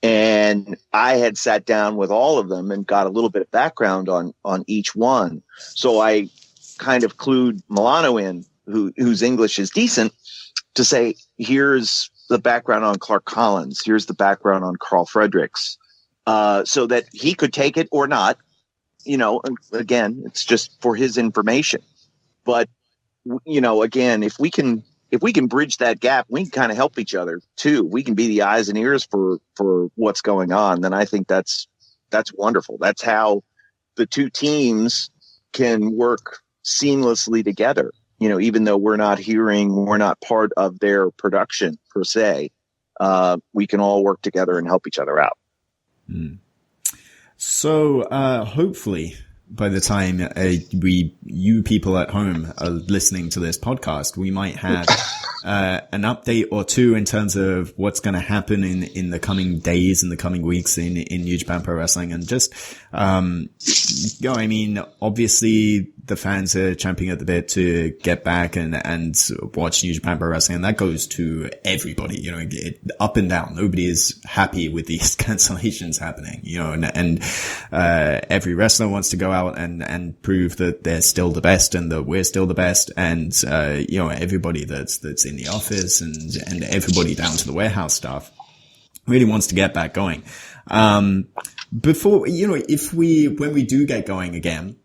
and I had sat down with all of them and got a little bit of background on each one. So I kind of clued Milano in, whose English is decent, to say, here's the background on Clark Collins. Here's the background on Carl Fredericks, so that he could take it or not. Again, it's just for his information. But again, if we can bridge that gap, we can kind of help each other too. We can be the eyes and ears for what's going on. Then I think that's wonderful. That's how the two teams can work seamlessly together. Even though we're not part of their production per se, we can all work together and help each other out. Mm. So, hopefully, by the time you people at home are listening to this podcast, we might have an update or two in terms of what's going to happen in the coming days and the coming weeks in New Japan Pro Wrestling. And just, obviously the fans are champing at the bit to get back and watch New Japan Pro Wrestling. And that goes to everybody, up and down. Nobody is happy with these cancellations happening, and every wrestler wants to go out and prove that they're still the best and that we're still the best. And, everybody that's in the office and everybody down to the warehouse staff really wants to get back going. Before, when we do get going again,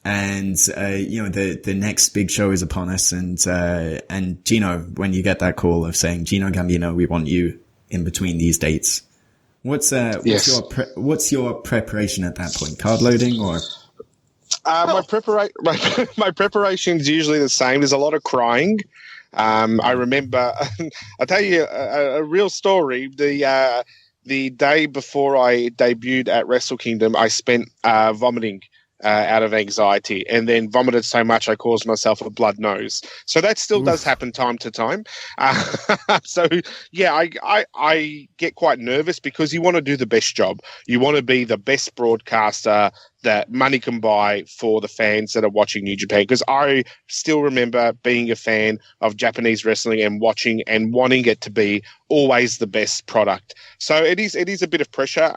and, the next big show is upon us, and Gino, when you get that call of saying, Gino Gambino, we want you in between these dates, what's your preparation at that point? Card loading or? My preparation is usually the same. There's a lot of crying. I remember, I'll tell you a real story. The day before I debuted at Wrestle Kingdom, I spent vomiting out of anxiety, and then vomited so much I caused myself a blood nose. So that still does happen time to time. So yeah, I get quite nervous because you want to do the best job. You want to be the best broadcaster that money can buy for the fans that are watching New Japan. Because I still remember being a fan of Japanese wrestling and watching and wanting it to be always the best product. So it is a bit of pressure.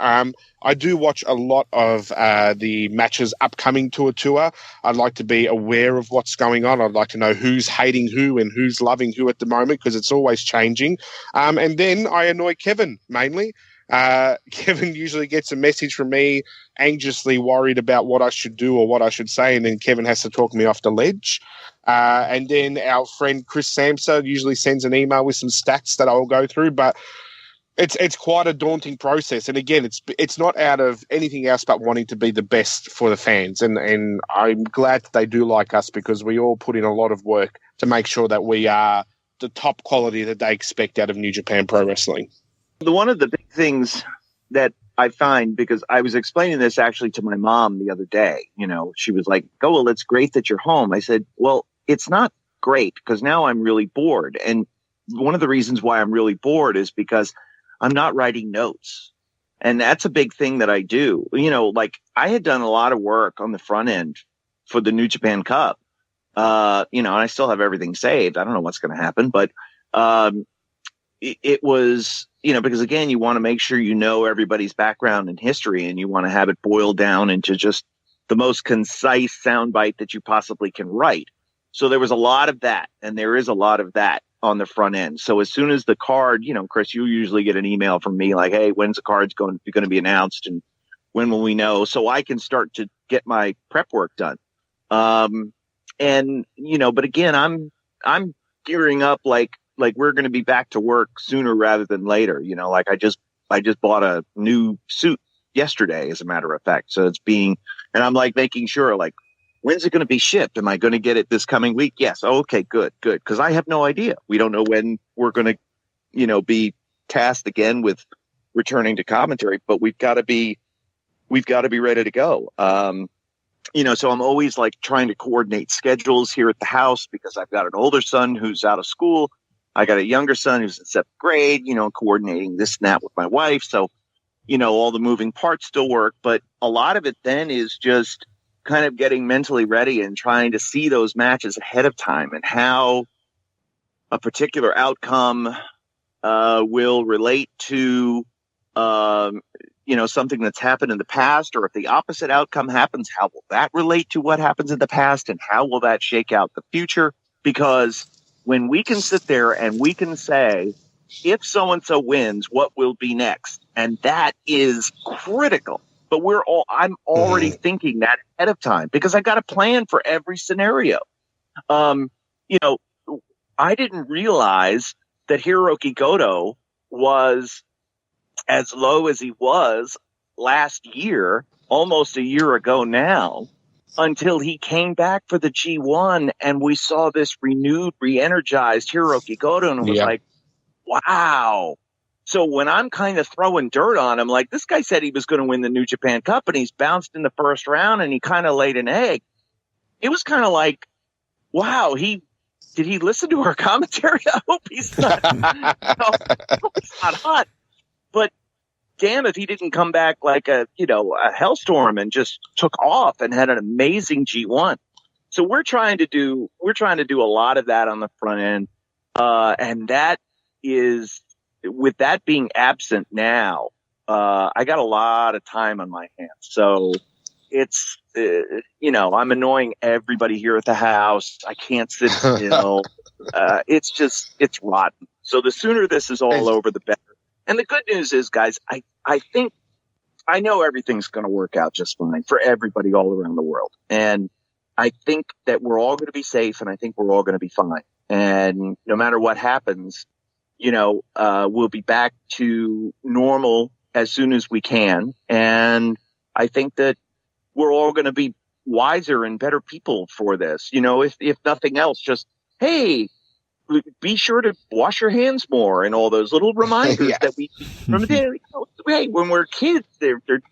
I do watch a lot of the matches upcoming to a tour. I'd like to be aware of what's going on. I'd like to know who's hating who and who's loving who at the moment, because it's always changing. And then I annoy Kevin mainly. Kevin usually gets a message from me anxiously worried about what I should do or what I should say, and then Kevin has to talk me off the ledge. And then our friend Chris Samsa usually sends an email with some stats that I'll go through, but it's quite a daunting process. And again, it's not out of anything else but wanting to be the best for the fans. And I'm glad that they do like us, because we all put in a lot of work to make sure that we are the top quality that they expect out of New Japan Pro Wrestling. One of the big things that I find, because I was explaining this actually to my mom the other day, she was like, "Oh, well, it's great that you're home." I said, "Well, it's not great, because now I'm really bored." And one of the reasons why I'm really bored is because I'm not writing notes. And that's a big thing that I do. Like I had done a lot of work on the front end for the New Japan Cup, and I still have everything saved. I don't know what's going to happen, but it was, because again, you want to make sure you know everybody's background and history, and you want to have it boiled down into just the most concise soundbite that you possibly can write. So there was a lot of that, and there is a lot of that on the front end. So as soon as the card, Chris, you usually get an email from me like, "Hey, when's the card's going to be announced, and when will we know?" So I can start to get my prep work done. But again, I'm gearing up like we're going to be back to work sooner rather than later. Like I just bought a new suit yesterday, as a matter of fact. So and I'm like making sure, like, when's it going to be shipped? Am I going to get it this coming week? Yes. Oh, okay, good. Because I have no idea. We don't know when we're going to, be tasked again with returning to commentary, but we've got to be ready to go. So I'm always like trying to coordinate schedules here at the house, because I've got an older son who's out of school. I got a younger son who's in 7th grade, coordinating this and that with my wife. So, all the moving parts still work, but a lot of it then is just kind of getting mentally ready and trying to see those matches ahead of time, and how a particular outcome will relate to, something that's happened in the past, or if the opposite outcome happens, how will that relate to what happens in the past, and how will that shake out the future? Because when we can sit there and we can say, if so-and-so wins, what will be next? And that is critical. But I'm already thinking that ahead of time, because I got a plan for every scenario. I didn't realize that Hiroki Goto was as low as he was last year, almost a year ago now, until he came back for the G1 and we saw this renewed, re-energized Hiroki Goto, and it was like, wow. So when I'm kind of throwing dirt on him, like, this guy said he was going to win the New Japan Cup, and he's bounced in the first round, and he kind of laid an egg. It was kind of like, wow, did he listen to our commentary? I hope he's not, I hope he's not hot. But damn if he didn't come back like a hellstorm and just took off and had an amazing G1. So we're trying to do a lot of that on the front end. And that is, with that being absent now, I got a lot of time on my hands. So it's, I'm annoying everybody here at the house. I can't sit still. It's rotten. So the sooner this is all over, the better. And the good news is, guys, I think I know everything's going to work out just fine for everybody all around the world. And I think that we're all going to be safe, and I think we're all going to be fine. And no matter what happens, we'll be back to normal as soon as we can. And I think that we're all going to be wiser and better people for this. If nothing else, just, hey, be sure to wash your hands more, and all those little reminders that we from there. Hey, when we're kids,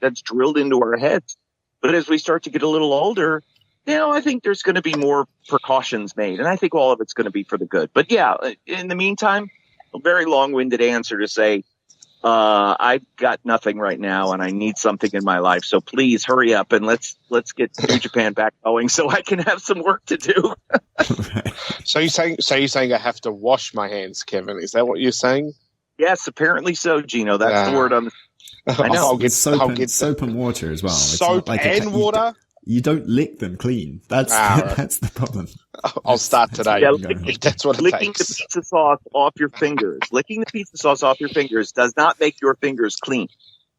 that's drilled into our heads. But as we start to get a little older, I think there's going to be more precautions made. And I think all of it's going to be for the good. But yeah, in the meantime, a very long-winded answer to say, I've got nothing right now and I need something in my life. So please hurry up and let's get New Japan back going so I can have some work to do. So you're saying I have to wash my hands, Kevin? Is that what you're saying? Yes, apparently so, Gino. That's the word on the... I know. I'll get soap and water as well. Soap and water? You don't lick them clean. That's the problem. I'll start today. Yeah, that's what it licking takes. the pizza sauce off your fingers. Licking the pizza sauce off your fingers does not make your fingers clean.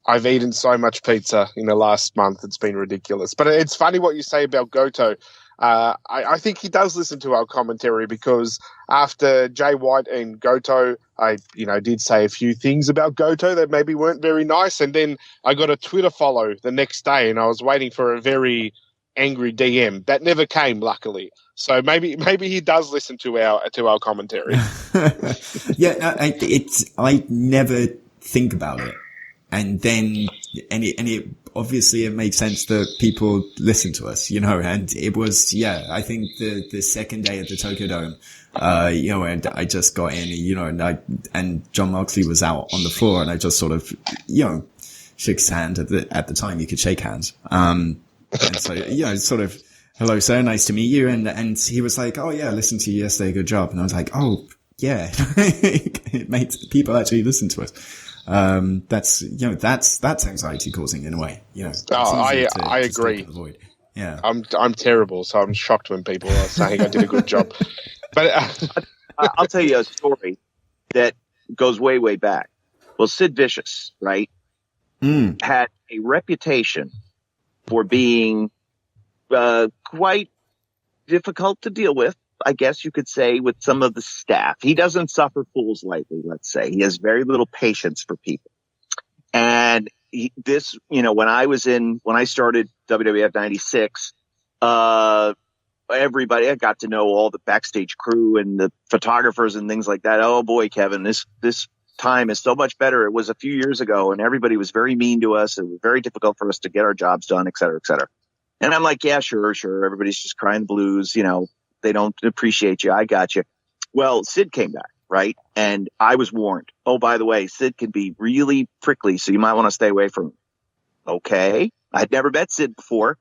I've eaten so much pizza in the last month. It's been ridiculous. But it's funny what you say about Goto. I think he does listen to our commentary because after Jay White and Goto, I did say a few things about Goto that maybe weren't very nice. And then I got a Twitter follow the next day and I was waiting for a very angry DM. That never came, luckily. So maybe he does listen to our commentary. I never think about it. And then, it obviously it makes sense that people listen to us, and it was, I think the second day at the Tokyo Dome, and I just got in, and John Moxley was out on the floor and I just sort of, shook his hand at the time you could shake hands. And so, sort of, hello, sir, nice to meet you. And he was like, oh yeah, I listened to you yesterday, good job. And I was like, oh yeah, it made people actually listen to us. That's anxiety causing in a way, I agree. Yeah. I'm terrible. So I'm shocked when people are saying I did a good job. But I'll tell you a story that goes way, way back. Well, Sid Vicious, right, had a reputation for being quite difficult to deal with, I guess you could say, with some of the staff. He doesn't suffer fools lightly, let's say. He has very little patience for people. And when I started WWF 96, I got to know all the backstage crew and the photographers and things like that. Oh boy, Kevin, this time is so much better. It was a few years ago and everybody was very mean to us. It was very difficult for us to get our jobs done, et cetera, et cetera. And I'm like, yeah, sure. Everybody's just crying the blues. They don't appreciate you. I got you. Well, Sid came back, right? And I was warned. Oh, by the way, Sid can be really prickly, so you might want to stay away from him. Okay. I'd never met Sid before.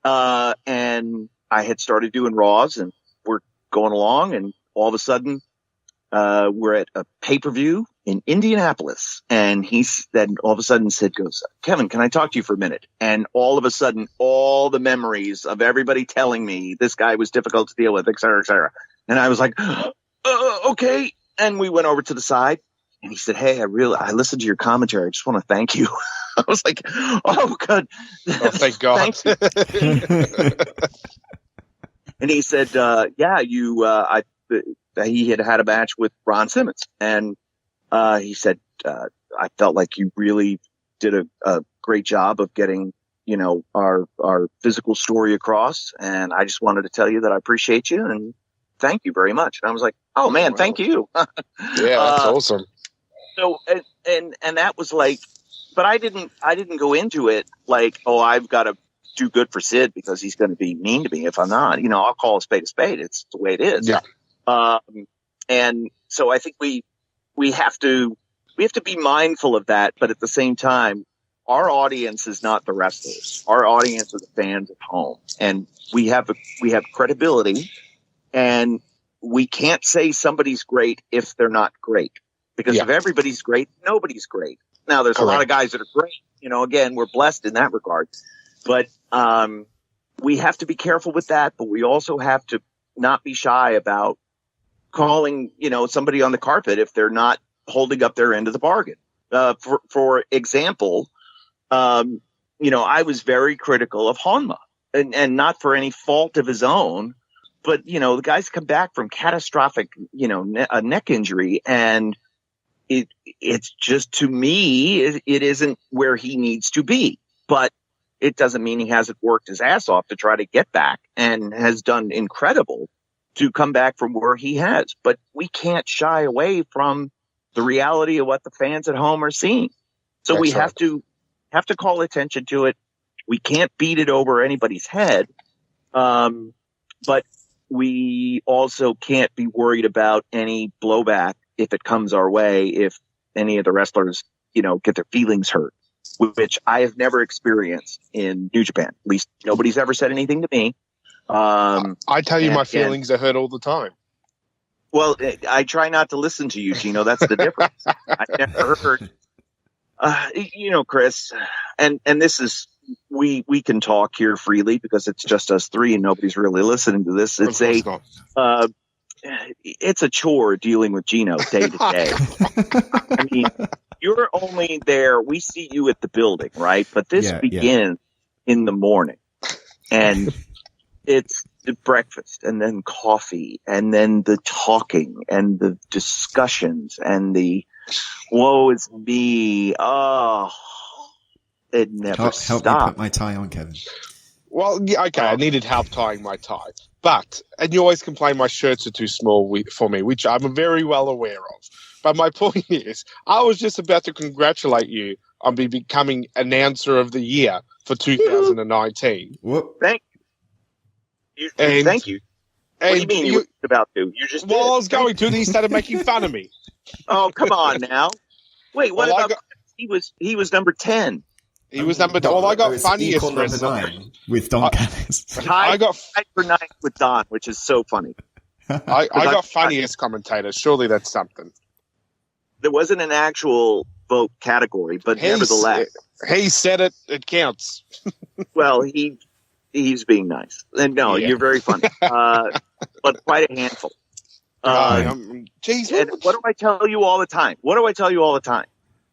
And I had started doing Raws and we're going along and all of a sudden, we're at a pay-per-view in Indianapolis. And then all of a sudden Sid goes, Kevin, can I talk to you for a minute? And all of a sudden, all the memories of everybody telling me this guy was difficult to deal with, et cetera, et cetera. And I was like, okay. And we went over to the side and he said, hey, I listened to your commentary. I just want to thank you. I was like, oh, good. Oh, thank God. And he said, he had a match with Ron Simmons. And he said, I felt like you really did a great job of getting, our physical story across. And I just wanted to tell you that I appreciate you and thank you very much. And I was like, oh man, thank you. Yeah, that's awesome. So, and that was like, but I didn't go into it like, oh, I've got to do good for Sid because he's going to be mean to me if I'm not. I'll call a spade a spade. It's the way it is. Yeah. And so I think we have to be mindful of that, but at the same time, our audience is not the wrestlers. Our audience are the fans at home, and we have credibility, and we can't say somebody's great if they're not great, because if everybody's great, nobody's great. Now, there's a lot of guys that are great. Again, we're blessed in that regard, but we have to be careful with that. But we also have to not be shy about calling, somebody on the carpet if they're not holding up their end of the bargain. For example, I was very critical of Honma, and not for any fault of his own, but the guy's come back from catastrophic, a neck injury, and it's just, to me, it isn't where he needs to be, but it doesn't mean he hasn't worked his ass off to try to get back and has done incredible to come back from where he has. But we can't shy away from the reality of what the fans at home are seeing. So we have to call attention to it. We can't beat it over anybody's head. But we also can't be worried about any blowback if it comes our way, if any of the wrestlers, get their feelings hurt, which I have never experienced in New Japan. At least nobody's ever said anything to me. I tell you, my feelings are hurt all the time. Well, I try not to listen to you, Gino. That's the difference. I never heard, Chris, and this is, we can talk here freely because it's just us three and nobody's really listening to this. It's a chore dealing with Gino day to day. I mean, you're only there. We see you at the building, right? But this begins in the morning, and it's the breakfast, and then coffee, and then the talking, and the discussions, and the woe is me. Oh, it never stops. Help me put my tie on, Kevin. Well, yeah, okay, I needed help tying my tie. And you always complain my shirts are too small for me, which I'm very well aware of. But my point is, I was just about to congratulate you on becoming Announcer of the Year for 2019. Thank you. Thank you. What do you mean you were about to? You just did. I was going to, and he started making fun of me. Oh, come on now. Wait, what about he was number 10. He was number 10. Well, I got funniest number 9 with Don Callis. I got tied for 9 with Don, which is so funny. I got funniest commentator. Surely that's something. There wasn't an actual vote category, but nevertheless. He said it. It counts. Well, he's being nice. And no, you're very funny. But quite a handful. Geez, and what do I tell you all the time?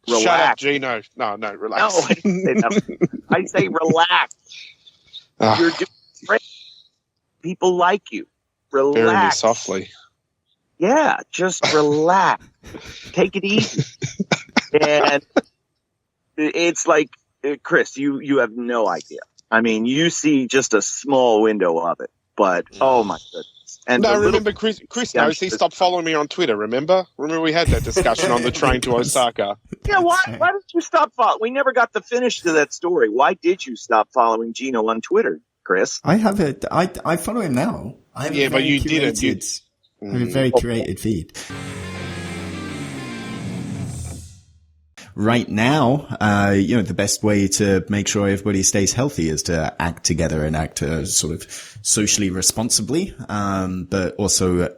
Relax. Shut up, Gino. No, relax. No, I didn't say that. I say relax. You're doing great. People like you. Relax. Very me softly. Yeah, just relax. Take it easy. And it's like, Chris, you have no idea. I mean, you see just a small window of it, but oh my goodness. And remember, Chris knows he stopped following me on Twitter, remember? Remember we had that discussion on the train to Osaka? Yeah, why did you stop following? We never got the finish to that story. Why did you stop following Gino on Twitter, Chris? I have it. I follow him now. But you didn't. I have a very curated feed. Right now, the best way to make sure everybody stays healthy is to act together and act sort of socially responsibly, but also,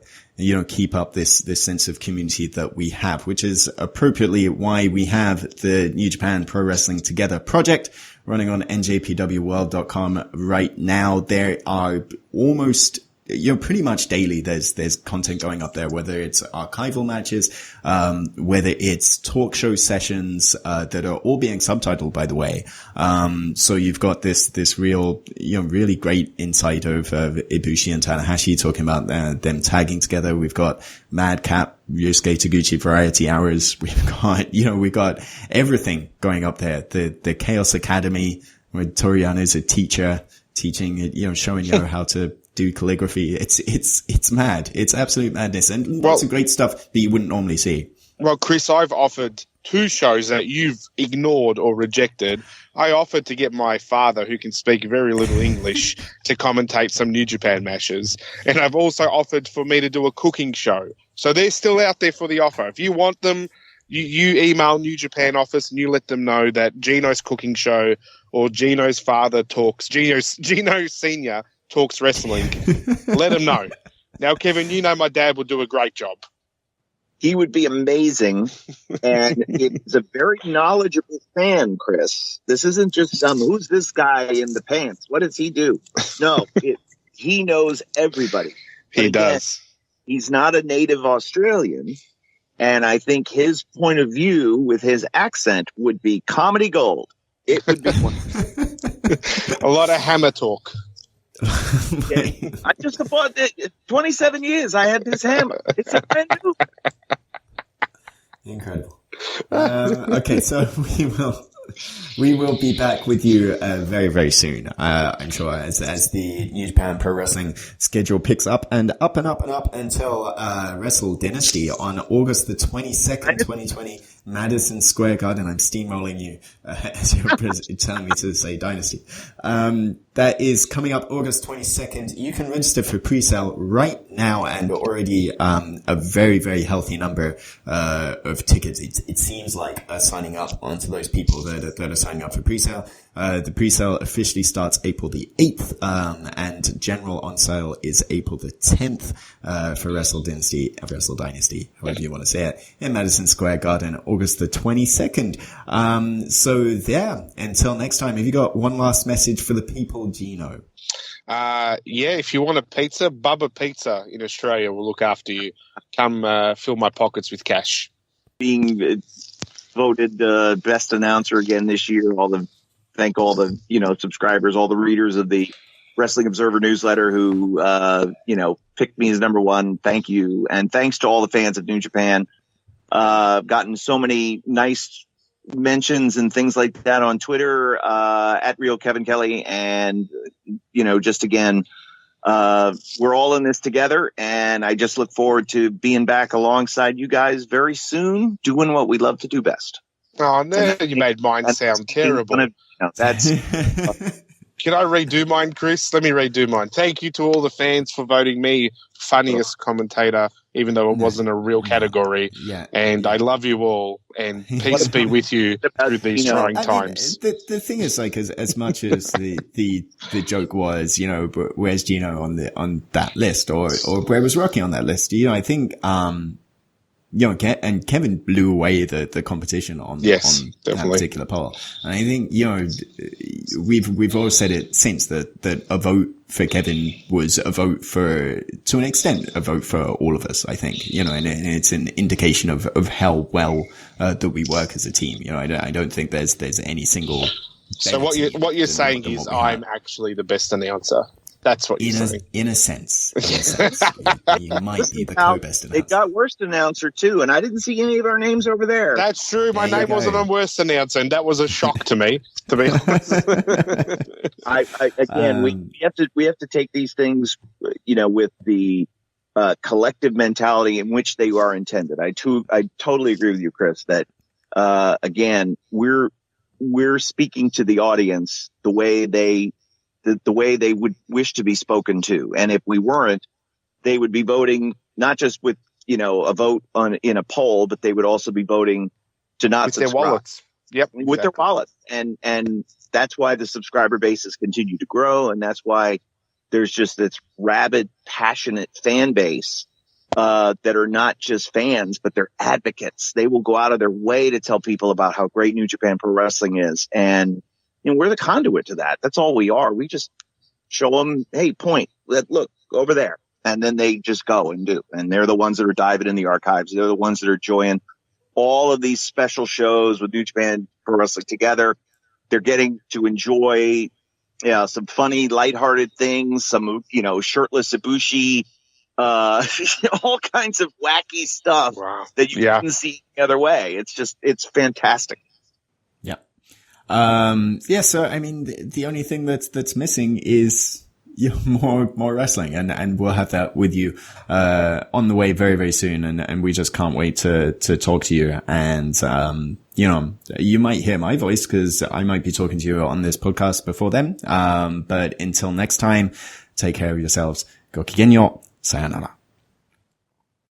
keep up this sense of community that we have, which is appropriately why we have the New Japan Pro Wrestling Together project running on NJPWWorld.com right now. There are almost pretty much daily there's content going up there, whether it's archival matches, whether it's talk show sessions, that are all being subtitled, by the way. So you've got this real, really great insight of Ibushi and Tanahashi talking about them tagging together. We've got Madcap, Yosuke Taguchi variety hours. We've got everything going up there. The Chaos Academy, where Toriano's a teacher teaching, showing you how to do calligraphy. It's mad. It's absolute madness, and lots of great stuff that you wouldn't normally see. Well, Chris, I've offered 2 shows that you've ignored or rejected. I offered to get my father, who can speak very little English, to commentate some New Japan matches. And I've also offered for me to do a cooking show. So they're still out there for the offer. If you want them, you email New Japan office and you let them know that Gino's cooking show or Gino's father talks, Gino Senior talks wrestling. Let him know. Now, Kevin, my dad would do a great job. He would be amazing, and it's a very knowledgeable fan, Chris. This isn't just who's this guy in the pants? What does he do? No, he knows everybody. He does. He's not a native Australian, and I think his point of view with his accent would be comedy gold. It would be a lot of hammer talk. Yeah, I just bought it. 27 years I had this hammer. It's a brand new. Incredible. Okay, so we will be back with you very, very soon. I'm sure as the New Japan Pro Wrestling schedule picks up and up and up and up until Wrestle Dynasty on August the 22nd, 2020. Madison Square Garden. I'm steamrolling you as you're telling me to say Dynasty. That is coming up August 22nd. You can register for pre-sale right now, and already a very, very healthy number of tickets. It seems like signing up onto those people that are signing up for pre-sale. The pre-sale officially starts April the 8th, and general on sale is April the 10th for Wrestle Dynasty, however you want to say it, in Madison Square Garden, August the 22nd. So yeah, until next time, have you got one last message for the people, Gino? Yeah, if you want a pizza, Bubba Pizza in Australia will look after you. Come fill my pockets with cash. Being voted best announcer again this year, thank all the subscribers, all the readers of the Wrestling Observer newsletter who picked me as number one. Thank you, and thanks to all the fans of New Japan. I've gotten so many nice mentions and things like that on Twitter at Real Kevin Kelly, and just again, we're all in this together, and I just look forward to being back alongside you guys very soon, doing what we love to do best. Oh no, you made mine sound terrible. That's Can I redo mine, Chris? Let me redo mine. Thank you to all the fans for voting me funniest commentator, even though it wasn't a real category. Yeah. And I love you all, and peace be with you through these trying times. The thing is, like, as much as the joke was, where's Gino on that list, or where was Rocky on that list? I think, and Kevin blew away the competition on that particular poll. And I think, we've all said it since that a vote for Kevin was a vote to an extent, a vote for all of us, I think, and it's an indication of how well, that we work as a team. I don't think there's any single. So what you're saying is I'm actually the best announcer. That's what you're saying. In a sense. You might be the co-best announcer. They got worst announcer too, and I didn't see any of our names over there. That's true. My name wasn't on worst announcer, and that was a shock to me, to be honest. We have to take these things, with the collective mentality in which they are intended. I totally agree with you, Chris, that again, we're speaking to the audience the way they would wish to be spoken to. And if we weren't, they would be voting not just with, a vote in a poll, but they would also be voting to not subscribe. With their wallets. Yep. Exactly. With their wallets. And that's why the subscriber bases continue to grow. And that's why there's just this rabid, passionate fan base, that are not just fans, but they're advocates. They will go out of their way to tell people about how great New Japan Pro Wrestling is. And, we're the conduit to that. That's all we are. We just show them, hey, point, look over there. And then they just go and do. And they're the ones that are diving in the archives. They're the ones that are enjoying all of these special shows with New Japan Pro Wrestling together. They're getting to enjoy, some funny, lighthearted things, some, shirtless Ibushi, all kinds of wacky stuff that you couldn't see the other way. It's fantastic. So I mean, the only thing that's missing is more wrestling, and we'll have that with you on the way very, very soon, and we just can't wait to talk to you. And you might hear my voice because I might be talking to you on this podcast before then. But until next time, take care of yourselves. Gokigenyo, sayonara.